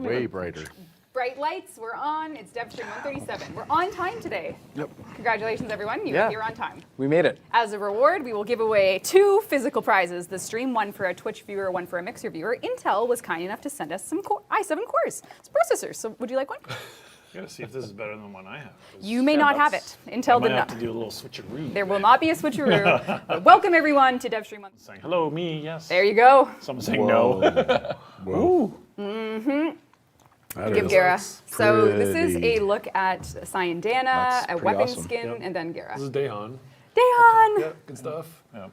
don't way even... brighter. Bright lights, we're on. It's Devstream 137. We're on time today. Yep. Congratulations, everyone. You're here on time. We made it. As a reward, we will give away 2 physical prizes this stream, one for a Twitch viewer, one for a Mixer viewer. Intel was kind enough to send us some i7 cores, some processors. So would you like one? I gotta see if this is better than the one I have. You may not have it. Intel did not. Have to do a little switcheroo. There will not be a switcheroo. But welcome everyone to Devstream 1. Saying hello, me, yes. There you go. Someone saying no. Whoa. Give Gara. So this is a look at Cyan Dana, a weapon awesome. skin, and then Gara. This is Dahan. Dahan! Yeah, good stuff. Yeah.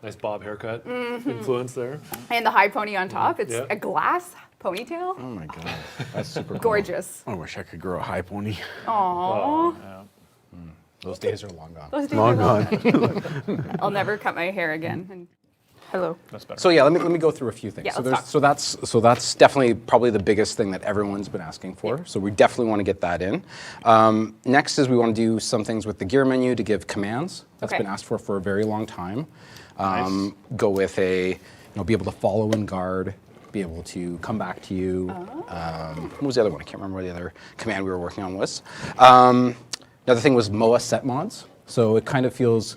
Nice bob haircut. Influence there. And the high pony on top. It's Yeah. a glass ponytail. Oh my god, that's super cool. Gorgeous. I wish I could grow a high pony. Aww. Those days are long gone. Those days Long are gone. I'll never cut my hair again. And hello. That's better. So yeah, let me go through a few things. Yeah, so let's so that's definitely probably the biggest thing that everyone's been asking for. Yeah. So we definitely want to get that in. Next is we want to do some things with the gear menu to give commands. That's Okay. been asked for a very long time. Nice. Go with be able to follow and guard, be able to come back to you. What was the other one? I can't remember what the other command we were working on was. Another thing was MOA set mods. So it kind of feels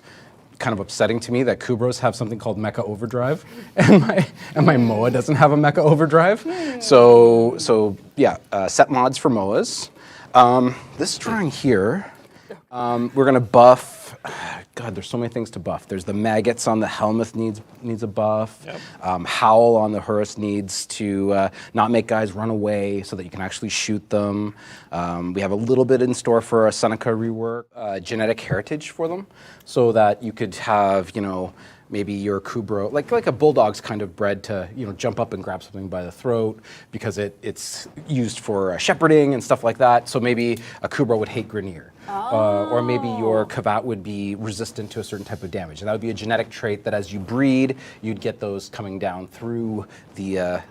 kind of upsetting to me that Kubros have something called Mecha Overdrive, and my MOA doesn't have a Mecha Overdrive. So yeah, set mods for MOAs. This drawing here, we're gonna buff. God, there's so many things to buff. There's the maggots on the Helmuth needs a buff. Yep. Howl on the Horus needs to not make guys run away so that you can actually shoot them. We have a little bit in store for a Seneca rework, genetic heritage for them, so that you could have, maybe your Kubro, like a bulldog's kind of bred to, jump up and grab something by the throat because it's used for shepherding and stuff like that. So maybe a Kubro would hate Grenier. Or maybe your Kavat would be resistant to a certain type of damage. And that would be a genetic trait that as you breed, you'd get those coming down through the...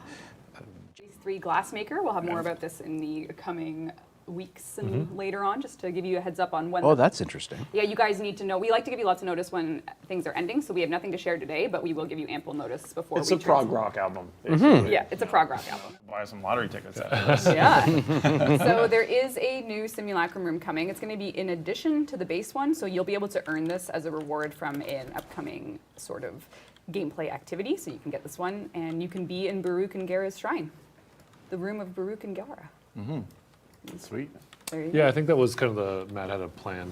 3 Glassmaker. We'll have more about this in the coming weeks and later on, just to give you a heads up on when. Oh, that's interesting. Yeah, you guys need to know. We like to give you lots of notice when things are ending, so we have nothing to share today, but we will give you ample notice before It's we a prog rock album. Yeah, it's a prog rock album. Buy some lottery tickets after this. Yeah. So there is a new simulacrum room coming. It's going to be in addition to the base one, so you'll be able to earn this as a reward from an upcoming sort of gameplay activity. So you can get this one, and you can be in Baruch and Gara's shrine, the room of Baruch and Gara. Sweet. There you Yeah, go. I think that was kind of Matt had a plan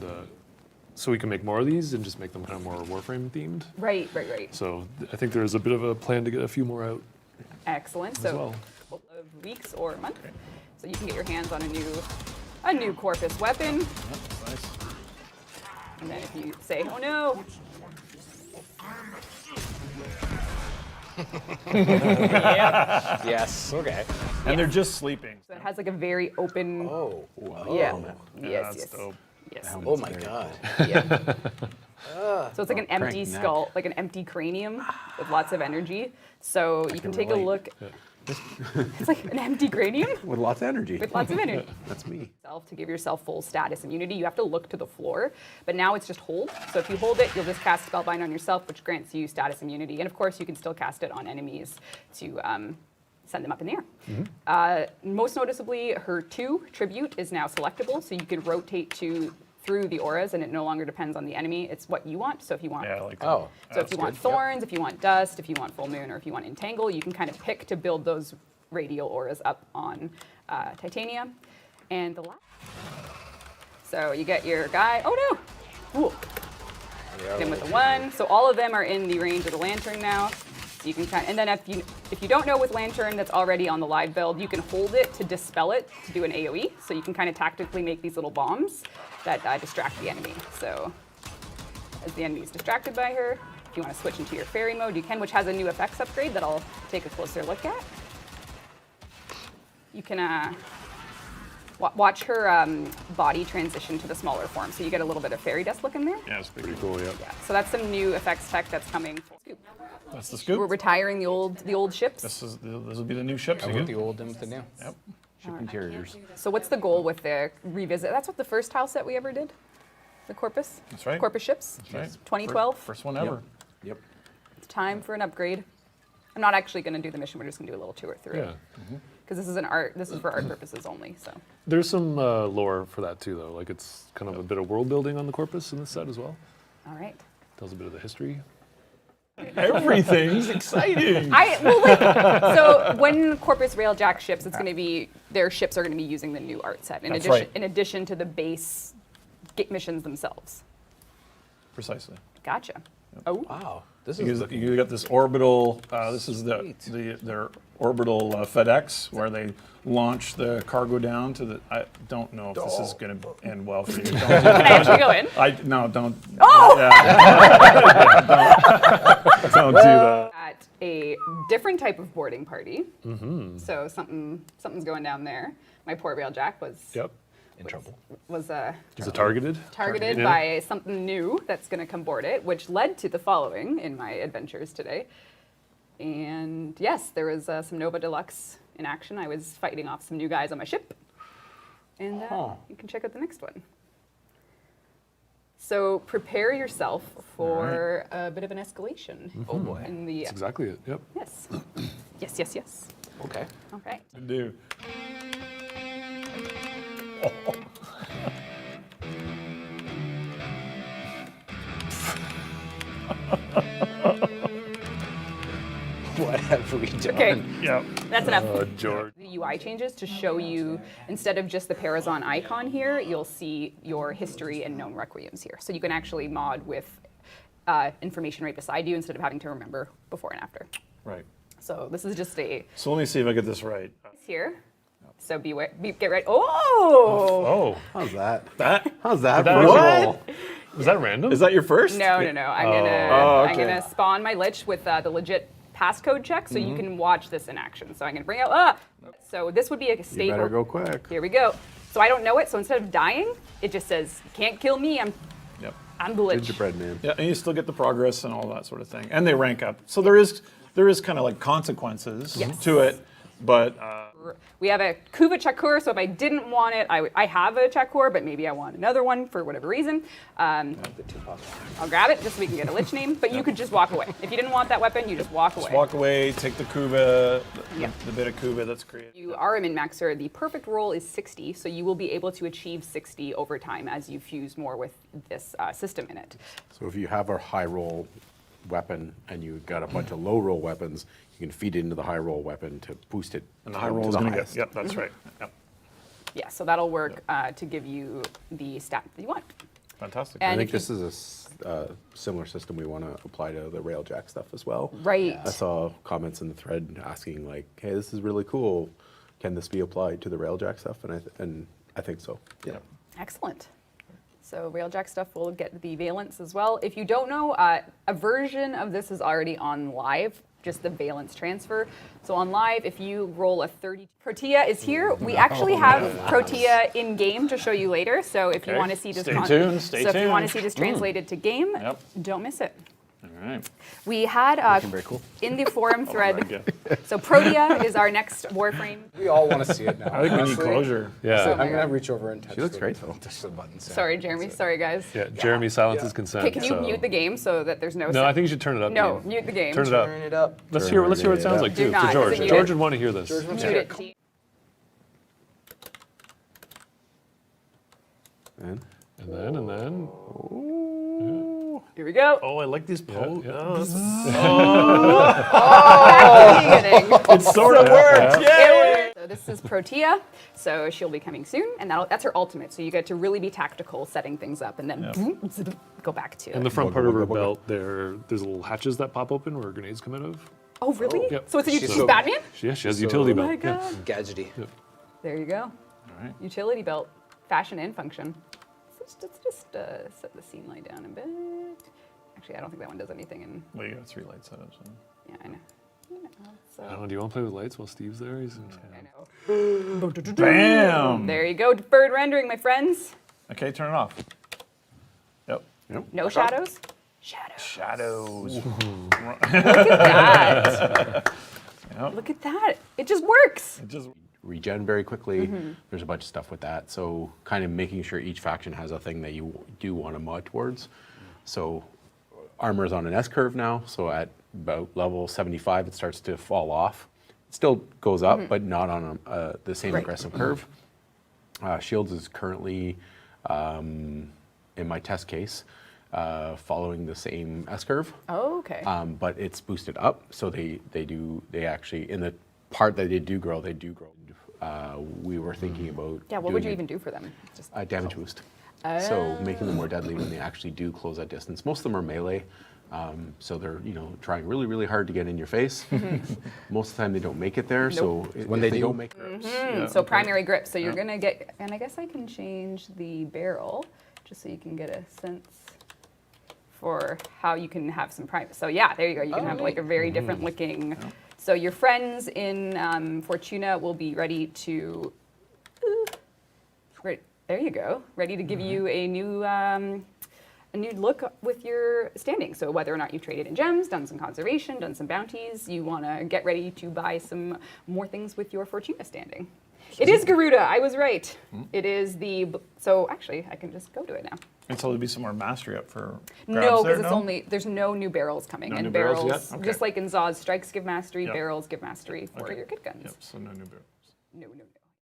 so we can make more of these and just make them kind of more Warframe themed. Right. So I think there's a bit of a plan to get a few more out. Excellent. as So well. a couple of weeks or a month. So you can get your hands on a new Corpus weapon. Nice. And then if you say, oh no. Yes, okay. And they're just sleeping. So it has like a very open. Oh, wow. Yeah. Yeah, Yes. that's dope. Yes. Oh my God. Yeah. So it's like an empty crank neck. skull, like an empty cranium with lots of energy. So you can take a look. It's like an empty cranium With lots of energy. with lots of energy. That's me. To give yourself full status immunity, you have to look to the floor, but now it's just hold. So if you hold it, you'll just cast Spellbind on yourself, which grants you status immunity. And of course, you can still cast it on enemies to send them up in the air. Most noticeably, her 2 tribute is now selectable, so you can rotate through the auras, and it no longer depends on the enemy. It's what you want. So if you want, Yeah, I like that. Oh. so if you want thorns, if you want dust, if you want full moon, or if you want entangle, you can kind of pick to build those radial auras up on Titania. And the last. So you get your guy. Oh no! Ooh. Hit him with the 1. So all of them are in the range of the lantern now. So you can and then if you don't know with lantern that's already on the live build, you can hold it to dispel it to do an AOE. So you can kind of tactically make these little bombs that distract the enemy. So as the enemy is distracted by her, if you want to switch into your fairy mode, you can, which has a new effects upgrade that I'll take a closer look at. You can watch her body transition to the smaller form, so you get a little bit of fairy dust look in there. Yeah, it's pretty Cool, yeah. Yeah, so that's some new effects tech that's coming. Scoop. That's the We're scoop. retiring the old ships. This will be the new ships With again. the old and with the new. Yep. Ship interiors. So what's the goal with the revisit? That's what the first tile set we ever did, the Corpus. That's right. Corpus ships. That's right. 2012. First one ever. Yep. It's time for an upgrade. I'm not actually going to do the mission. We're just going to do a little tour through it. Yeah. because this is an art. This is for art purposes only. So There's some lore for that too, though. Like it's kind of a bit of world building on the corpus in this set as well. all right. Tells a bit of the history. Everything's exciting. So when Corpus Railjack ships, it's going to be their ships are going to be using the new art set That's right. in addition to the base missions themselves. Precisely. Gotcha. Oh, Wow. This You got this orbital. This is their orbital FedEx where they launch the cargo down to the. I don't know if this is going to end well for you. Don't do can I actually go in? no, don't. Oh! Don't do that. At a different type of boarding party. So something's going down there. My poor Railjack was Yep. In trouble. was Is it targeted? targeted Yeah. by something new that's going to come board it, which led to the following in my adventures today. And yes, there was some Nova Deluxe in action. I was fighting off some new guys on my ship. And you can check out the next one. So prepare yourself for a bit of an escalation. Oh boy. In the, That's exactly it. Yep. yes. Yes, yes, yes. Okay. All right. Do. What have we done? Okay. Yep. That's enough. George. The UI changes to show you, instead of just the Parazon icon here, you'll see your history and known requiems here. So you can actually mod with information right beside you instead of having to remember before and after. Right. So this is just a So let me see if I get this right. here. So get ready. Oh! Oh, How's that? That. How's that? that for actually- roll? was that random? Is that your first? No. I'm okay. gonna spawn my Lich with the legit passcode check, so you can watch this in action. So I'm gonna bring out. So this would be a You staple. better go quick. Here we go. So I don't know it. So instead of dying, it just says, "Can't kill me. Yep. I'm the Lich." Gingerbread man. Yeah, and you still get the progress and all that sort of thing, and they rank up. So there is kind of like consequences Yes. to it, but We have a Kuva Chakur, so if I didn't want it, I have a Chakur, but maybe I want another one for whatever reason. I'll grab it just so we can get a Lich name, but you could just walk away. If you didn't want that weapon, you just walk away. just walk away, take the Kuva, Yeah. the bit of Kuva that's created. You are a min-maxer. The perfect roll is 60, so you will be able to achieve 60 over time as you fuse more with this system in it. So if you have a high roll weapon and you got a bunch of low roll weapons, you can feed it into the high roll weapon to boost it. And the high roll is the going to highest. get. Yep, that's right. Yep. Yeah, so that'll work to give you the stat that you want. Fantastic. And I think if you- this is a similar system we want to apply to the Railjack stuff as well. Right. I saw comments in the thread asking like, "Hey, this is really cool. Can this be applied to the Railjack stuff?" And I think so. Yeah. Excellent. So Railjack stuff will get the valence as well. If you don't know, a version of this is already on live, just the valence transfer. So on live, if you roll a 30, Protea is here. We actually have Protea in game to show you later. So if you Okay. want to see this, Stay tuned, stay so if you want to tuned. see this translated to game, Yep. don't miss it. All right. We had Very cool. in the forum thread. Yeah. So Protea is our next Warframe. We all want to see it now. I think we need closure. Yeah. So I'm gonna reach over and touch. She looks the- great, though. Touch the buttons. yeah. Sorry, Jeremy. Sorry, guys. Yeah. Jeremy silences consent. Okay, can you so- mute the game so that there's no? No, I think you should turn it up. No, Dean. mute the game. Turn it up. Turn it up. Let's hear what it sounds like Do too. not, For George. because it George muted. would want to hear this. George wants to Mute hear it. And And then. Here we go. Oh, I like these pose. yeah. Oh, this is- Back to the beginning. it sort of worked. Yay! So this is Protea. So she'll be coming soon, and that's her ultimate. So you get to really be tactical, setting things up, and then boom, go back to. In the front part of her belt, there's little hatches that pop open where grenades come out of. Oh, really? Yep. So it's she's so- Batman? She has a utility Oh belt. my Yeah. god. Gadgety. There you go. All right. Utility belt, fashion and function. Let's just set the scene light down a bit. Actually, I don't think that one does anything. In Well, you got 3 lights set up. So. yeah, I know. So, I don't know. Do you want to play with lights while Steve's there? He's I know. Bam! There you go, deferred rendering, my friends. Okay, turn it off. Yep. No shadows. Shadows. Shadows. Look at that. Yep. Look at that. It just works. It just regen very quickly. There's a bunch of stuff with that. So kind of making sure each faction has a thing that you do want to mod towards. So armor is on an S curve now. So at about level 75, it starts to fall off. still goes up, but not on the same Right. aggressive curve. Shields is currently in my test case following the same S curve. Oh, okay. But it's boosted up, so they actually, in the part that they do grow, we were thinking about Yeah, what would you doing even do for them? Just a damage boost. So making them more deadly when they actually do close that distance. Most of them are melee, so they're trying really, really hard to get in your face. Most of the time they don't make it there. So When if they do. don't make it, so primary grip. So you're gonna get, and I guess I can change the barrel just so you can get a sense for how you can have some prime. So yeah, there you go. You can have like a very different looking. So your friends in Fortuna will be ready to. Right, there you go. Ready to give you a new look with your standing. So whether or not you've traded in gems, done some conservation, done some bounties, you want to get ready to buy some more things with your Fortuna standing. It is Garuda. I was right. It is the. So actually, I can just go to it now. And so there'll be some more mastery up for No, grabs there, because it's only there's no new barrels coming, No and new barrels yet? Okay. just like in Zod's, strikes give mastery, Yep. barrels give mastery for Okay. your kit guns. Yep, so no new barrels. No.